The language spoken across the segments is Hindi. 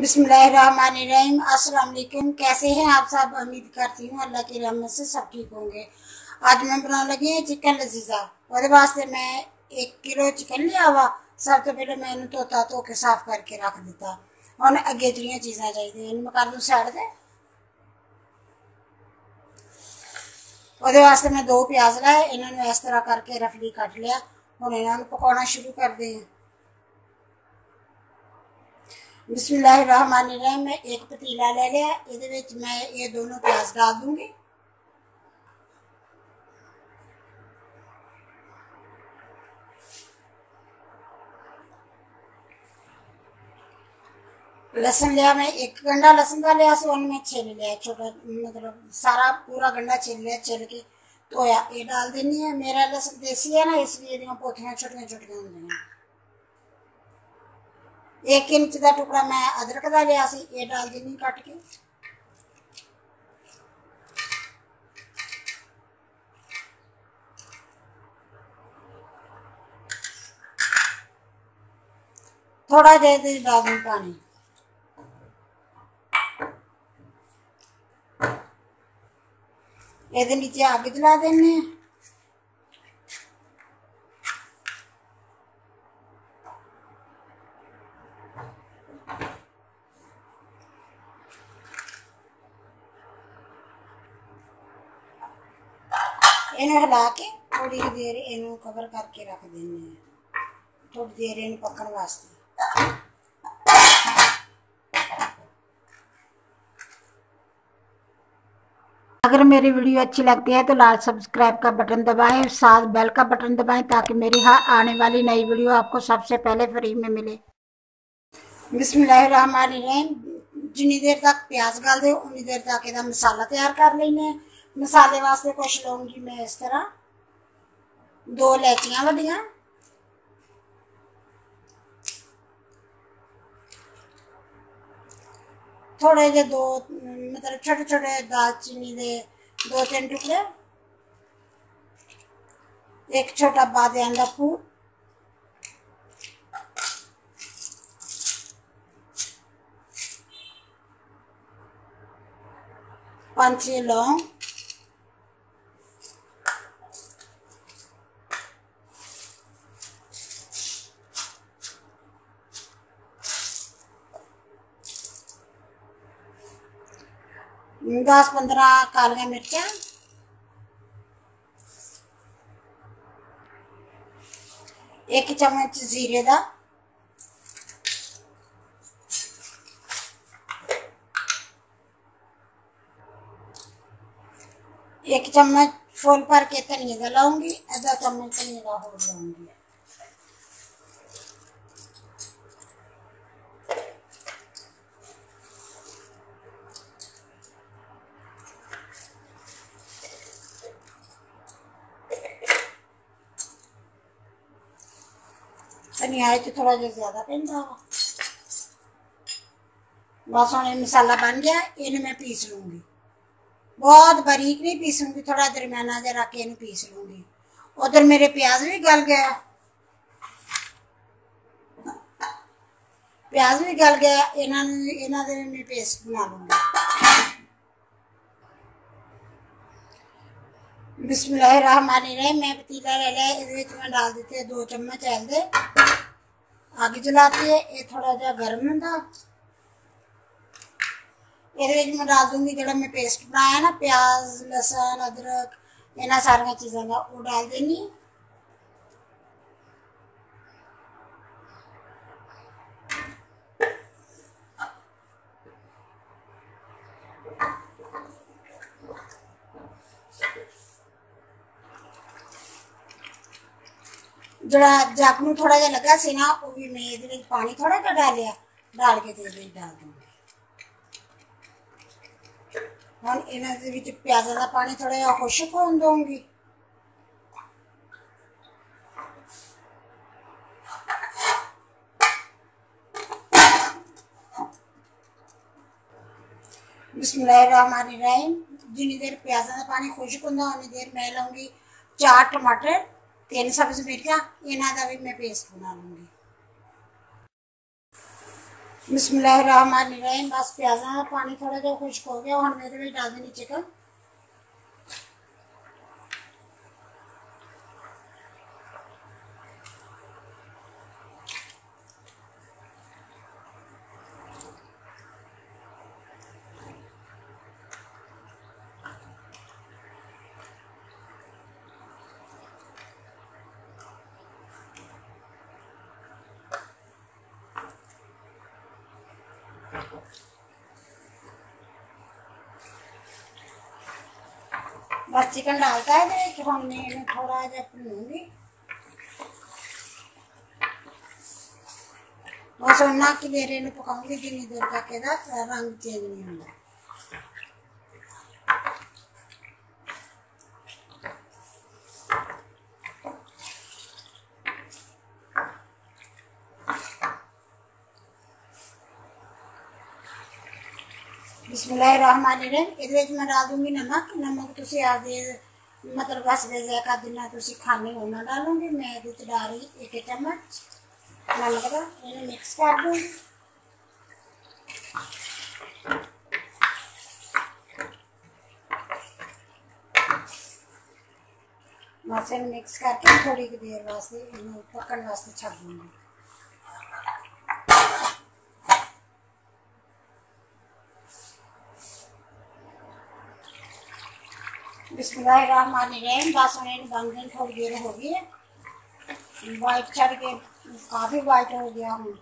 बिस्मिल्लाहिर्रहमानिर्रहीम। अस्सलाम वालेकुम। कैसे हैं आप सब? उम्मीद करती हूँ अल्लाह की रहमत से सब ठीक होंगे। आज मैं बनाने लगी हूँ चिकन लजीजा। और वास्ते मैं 1 किलो चिकन लिया हुआ। सब तो पहले मैं धो के साफ करके रख दिता। और अगे जड़िया चीज़ा चाहिए मैं कर दूँ साइड से। वो वास्ते मैं 2 प्याज लाए, इन्होंने इस तरह करके रफली कट लिया। हम इन्होंने पकाना शुरू कर दें। बिस्मिल्लाहिर्रहमानिर्रहीम। मैं एक पतीला ले लिया, ये मैं ये दोनों प्याज डाल दूंगी। लहसुन लिया मैं 1 गंढा लहसुन का लिया, सोन में छिल लिया छोटा, मतलब सारा पूरा गंढा छिल लिया, छिल के धोया ये डाल देनी है। मेरा लहसुन देसी है ना, इसलिए पोथियां छोटिया छोटिया होंगी। 1 इंच का टुकड़ा मैं अदरक का लिया, ये डाल देनी कट के। थोड़ा जैसे डाल दूँ पानी। ये नीचे अग जला देने। इन्हें हिला के थोड़ी देर इन्हें कवर करके रख देने, थोड़ी देर इन पकने वास्ते। अगर मेरी वीडियो अच्छी लगती है तो लाल सब्सक्राइब का बटन दबाएं, साथ बेल का बटन दबाएं ताकि मेरी हर आने वाली नई वीडियो आपको सबसे पहले फ्री में मिले। बिस्मिल्लाहिर्रहमानिर्रहीम। जिनी देर तक प्याज गाल दे उन्नी देर तक ਇਹਦਾ मसाला तैयार कर लेने। मसाले वास्ते कुछ लूंगी मैं इस तरह 2 इलायचियां वड्डियां, थोड़े जे 2 मतलब छोटे छोटे दालचीनी दे 2-3 टुकड़े, 1 छोटा बादियान का फूल, 5-6 लौंग, दस 15 कालियां मिर्चा, 1 चम्मच जीरे का, 1 चम्मच फुल भर के धनिया का लाऊंगी, आधा चम्मच धनिया का होर लाऊंगी। धनिया थोड़ा जिहा ज्यादा पैंदा। बस हम मसाला बन गया, इन्हें मैं पीस लूंगी। बहुत बारीक नहीं पीसूंगी, थोड़ा दरमियाना जहा रख के इन्हें पीस लूंगी। उधर मेरे प्याज भी गल गया, प्याज भी गल गया, इन्हों दे मैं पेस्ट बना लूंगी। बिस्मिल्लाहिर्रहमानिर्रहीम। मैं पतीला ले लिया, ये मैं डाल दिते 2 चम्मच हल्दे, अग जलाती है, ये थोड़ा जहा गर्म होंदा। ये मैं डाल दूंगी जो मैं पेस्ट बनाया ना, प्याज लहसुन अदरक इन्होंने सारिया चीज़ों का, वो डाल देनी। जरा जग नूं थोड़ा जिहा लगा सी ना, वो भी मैं ये पानी थोड़ा जिहा डालिया, डाल के डाल दूंगी। हम इन्होंने प्याज़ों का पानी थोड़ा जिहा खुश्क होने दूंगी। बिस्मिल्लाहिर्रहमानिर्रहीम। जिनी देर प्याज़ों का पानी खुश्क होंदा उन्नी देर मैं लाऊंगी 4 टमाटर, 3 सब्ज़ मिर्चा, इन्हों का भी मैं पेस्ट बना लूँगी। बिस्मिल्लाहिर्रहमानिर्रहीम। बस प्याजा पानी थोड़ा जो खुश्क हो गया हम मेरे डाल देनी चिकन। बस चिकन डालता है तो हमने थोड़ा जब भूनूंगी बस उन्ना की देर इन पकाऊंगी जिन्नी देर तक ਇਹਦਾ रंग चेंज नहीं होता। बिस्मिल्लाहिर्रहमानिर्रहीम। ਇਹਦੇ ਵਿੱਚ मैं डाल दूंगी नमक। नमक ਤੁਸੀਂ ਆਪਦੇ मतलब बस ਦੇ ਜ਼ਾਇਕਾ ਜਿੰਨਾ ਤੁਸੀਂ ਖਾਣੇ ਉਹਨਾਂ डालूंगी। मैं ਇਹਦੇ ਵਿੱਚ डाल रही 1 चम्मच नमक का। इन्हें मिक्स कर दूंगी। बस इन मिक्स करके थोड़ी देर वास्ते इन्हें पकने वास्ते छड़ दूंगी। बिस्मिल्लाहिर्रहमानिर्रहीम। बस उन्हें बन गई थोड़ी देर हो गई है। वाइट चढ़ के काफ़ी वाइट हो गया हूँ।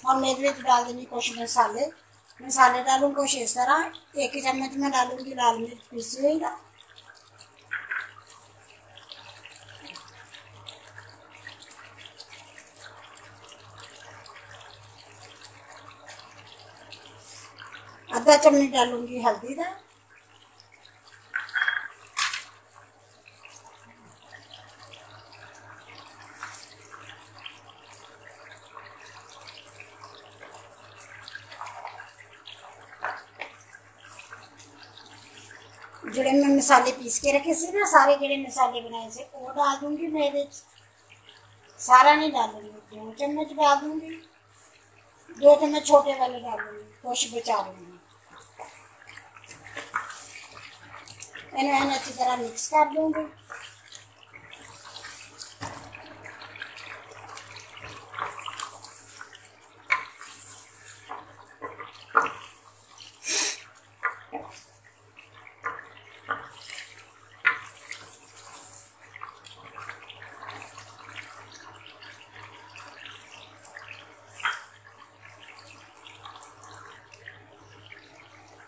और मेरे में डाल देंगी कुछ मसाले। मसाले डालूँ कुछ इस तरह 1 चम्मच में डालूंगी लाल मिर्च पीसी हुई का। आधा चम्मच डालूंगी हल्दी का। जोड़े मैं मसाले पीस के रखे से ना सारे जोड़े मसाले बनाए से वो डाल दूंगी। मैं सारा नहीं डालूंगी 2 चम्मच डाल दूंगी। 2 चम्मच छोटे वाले डालूंगी कुछ बचा लूंगी। इन्हें अच्छी तरह मिक्स कर दूंगी।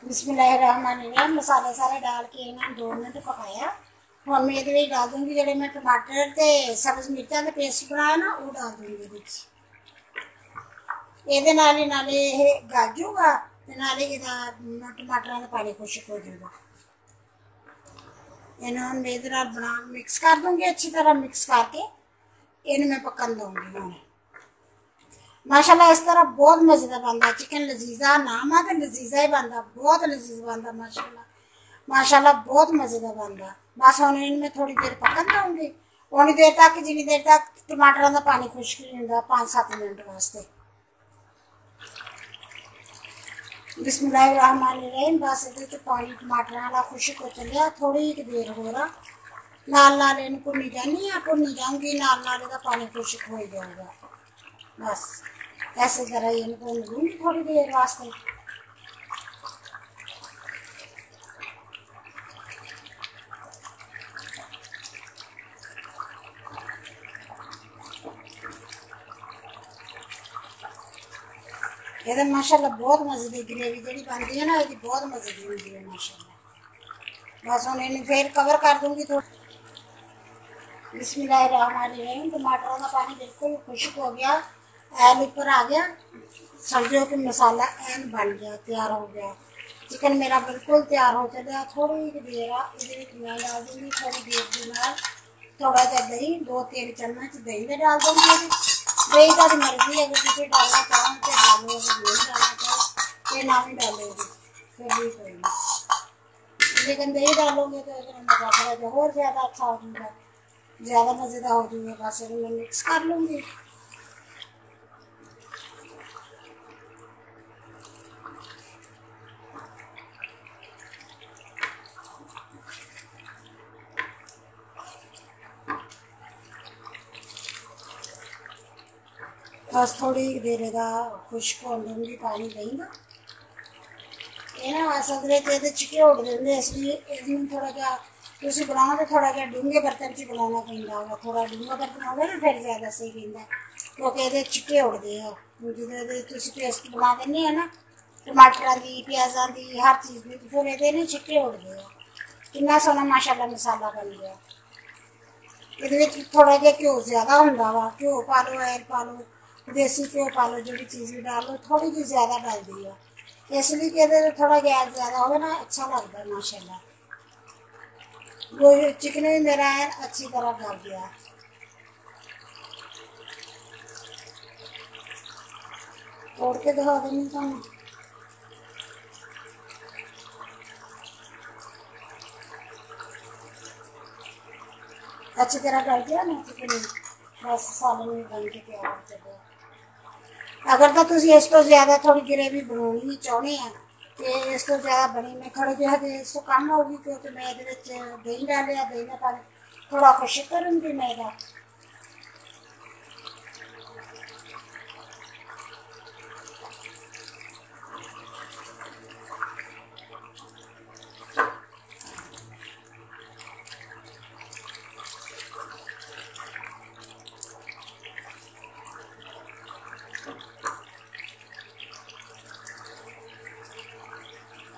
बिस्मिल्लाहिर्रहमानिर्रहीम। मसाले सारे डाल के इन्हें 2 मिनट पकाया। हम ये डाल दूंगी जो मैं टमाटर ते सब्ज मिर्चा का पेस्ट बनाया ना वो डाल दूंगी। ये नाले गल जूगा नाले टमाटर का पानी खुश्क हो जाएगा। इन्हें मेरे बना मिक्स कर दूंगी। अच्छी तरह मिक्स करके इन्हें मैं पकन दूंगी। हूँ माशाल्लाह इस तरह बहुत मज़ेदार बनता चिकन। लजीजा नाम है तो लजीजा ही बनता बहुत लजीज बनता। माशाल्लाह माशाल्लाह बहुत मज़ेदार बनता। बस हम इनमें थोड़ी देर पकन दूंगी उन्नी देर तक जिन्नी देर तक टमाटर का पानी खुश्क नहीं होता 5-7 मिनट वास्ते। बिस्मिल्लाहिर्रहमानिर्रहीम। बस ये पानी टमाटर वाला खुश्क हो चलिया। थोड़ी देर हो रहा नाल इन भुनी जानी है। भुनी जाऊंगी नाल पानी खुश्क हो जाऊगा। बस ऐसे तरह ये भून लूँगी थोड़ी देर वास्ते। ये माशाल्लाह बहुत मजे की ग्रेवी जी बनती है ना ये बहुत मजे की होती है माशाल्लाह। बस हम इन्हें फिर कवर कर दूंगी थोड़ी। बिस्मिल्लाहिर्रहमानिर्रहीम। टमाटरों का पानी बिल्कुल खुश्क हो गया। ऐन ऊपर आ गया। सब्जियों के मसाला ऐन बन गया तैयार हो गया। चिकन मेरा बिल्कुल तैयार हो चलिया। थोड़ी देर मैं डाल दूंगी थोड़ी देर के नाल थोड़ा जहा दही 2-3 चम्मच दही में डाल दूंगी। दही का मर्जी अगर किसी डालना चाहो तो डालो अगर नहीं डालना चाहो तो ना भी डालोगे फिर भी कोई नहीं। लेकिन दही डालोगे तो मज़ा थोड़ा जो और ज़्यादा अच्छा हो जाएगा ज़्यादा मज़ेदार हो जाएगा। बस मैं मिक्स कर लूँगी। बस थोड़ी देर खुश्क होने दूंगी पानी दही का। ये ना असल ये चिके उड़ देंगे, इसलिए इसमें थोड़ा जा तुम बनाओ तो थोड़ा जहा डूंगे बर्तन च बनाना पैंदा होगा। थोड़ा डूंगा बर्तन होगा ना फिर ज़्यादा सही रहिंदा, क्योंकि ये चिके उड़ते हैं जो पेस्ट बना दें है ना टमाटर की प्याज़ों की हर चीज़ की, फिर ये चिके उड़ते हैं। कितना सोहना माशाल्लाह मसाला बन गया। ये थोड़ा जहा घ्यो ज़्यादा होंदा वा, घ्यो पा लो, ऑयल पा लो, देसी घ्यो पा लो, जो चीज़ भी डाल लो थोड़ी जी ज़्यादा डलती है, इसलिए कि थोड़ा गैस ज़्यादा हो ना अच्छा लगता है माशाल्लाह। वो चिकन भी मेरा है अच्छी तरह गल गया। तोड़ के दिखा देंगे तुम। अच्छी तरह गल गया ना चिकन, बस सालन भी बन के तैयार हो चुका। अगर तो तुम इस तो ज़्यादा थोड़ी ग्रेवी बनानी चाहते हैं तो इस तो ज़्यादा बनी मैं खड़े जो है इस तो कम होगी, क्योंकि मैं ये दही डालिया, दही का पानी थोड़ा खुश्क करूँगी मैं इधर।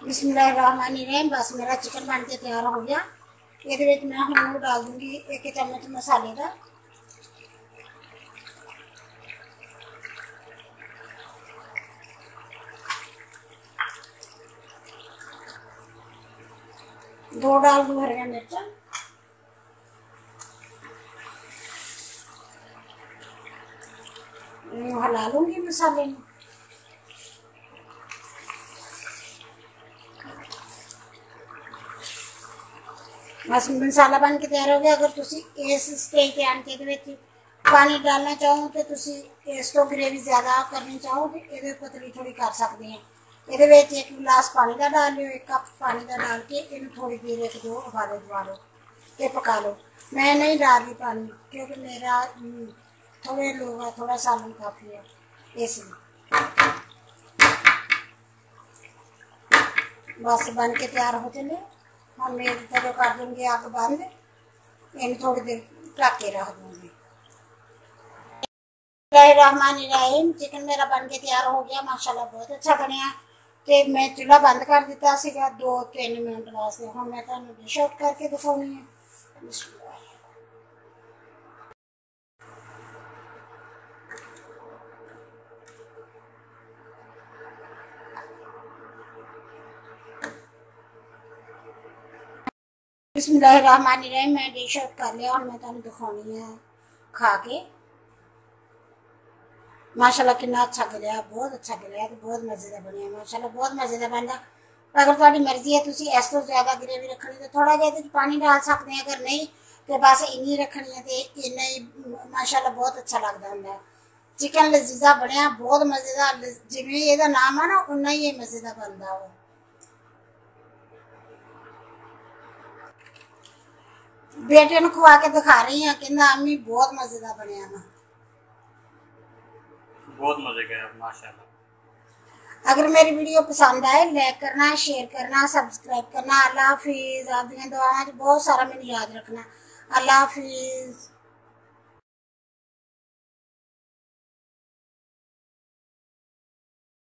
बिस्मिल्लाहिर्रहमानिर्रहीम। बस मेरा चिकन बन के तैयार हो गया। ये मैं हम डाल दूँगी 1 चम्मच मसाले का। दो डाल दूँ हरिया मिर्चा। हिला लूँगी मसाले में। बस मसाला बन के तैयार हो गया। अगर तुम इस स्टेज पे आन के पानी डालना चाहो तो तुम इस तो ग्रेवी ज़्यादा करनी चाहो तो ये पतली थोड़ी कर सकते हैं। ये 1 गिलास पानी का डाल लो, 1 कप पानी का डाल के इन थोड़ी देर 1-2 उबाले दवा लो, ये पका लो। मैं नहीं डाल रही पानी क्योंकि मेरा थोड़े लोग है, थोड़ा सालन काफ़ी है इसलिए। बस बन के तैयार हो चले। हम मेरी तरह कर दूँगी आग बंद, इन थोड़ी देर ढक के रख दूँगी। रहमानिर्रहीम। चिकन मेरा बन के तैयार हो गया माशाल्लाह, बहुत अच्छा बनया। तो मैं चूल्हा बंद कर दिता सीगा 2-3 मिनट वास्ते। हम मैं तुहानू डिश आउट करके दिखाऊँगी है। बिस्मिल्लाहिर्रहमानिर्रहीम। मैं डिश आउट कर लिया और मैं तुहानू दिखानी है खा के। माशाल्लाह कितना अच्छा गिरया, बहुत अच्छा गिरया, तो बहुत मज़े का बनया माशाल्लाह, बहुत मज़े का बनता। अगर थोड़ी मर्जी है तुम इस तो ज़्यादा ग्रेवी रखनी तो थोड़ा जहा पानी डाल सकते हैं, अगर नहीं तो बस इन्नी रखनी है तो इन्ना ही माशाल्लाह बहुत अच्छा लगता होंगे। चिकन लजीजा बनया, बहुत मज़ेदार, जिमें यदा नाम है ना उन्ना ही ये मज़े का बनता वो। बेटे ने खुआ के दिखा रही है, कहना अम्मी बहुत मज़े का बनया ना, बहुत मजे का है माशाल्लाह। अगर मेरी वीडियो पसंद आए लाइक करना, शेयर करना, सब्सक्राइब करना। अल्लाह हाफिज़। आप दुआओं बहुत सारा मैंने याद रखना। अल्लाह हाफिज़।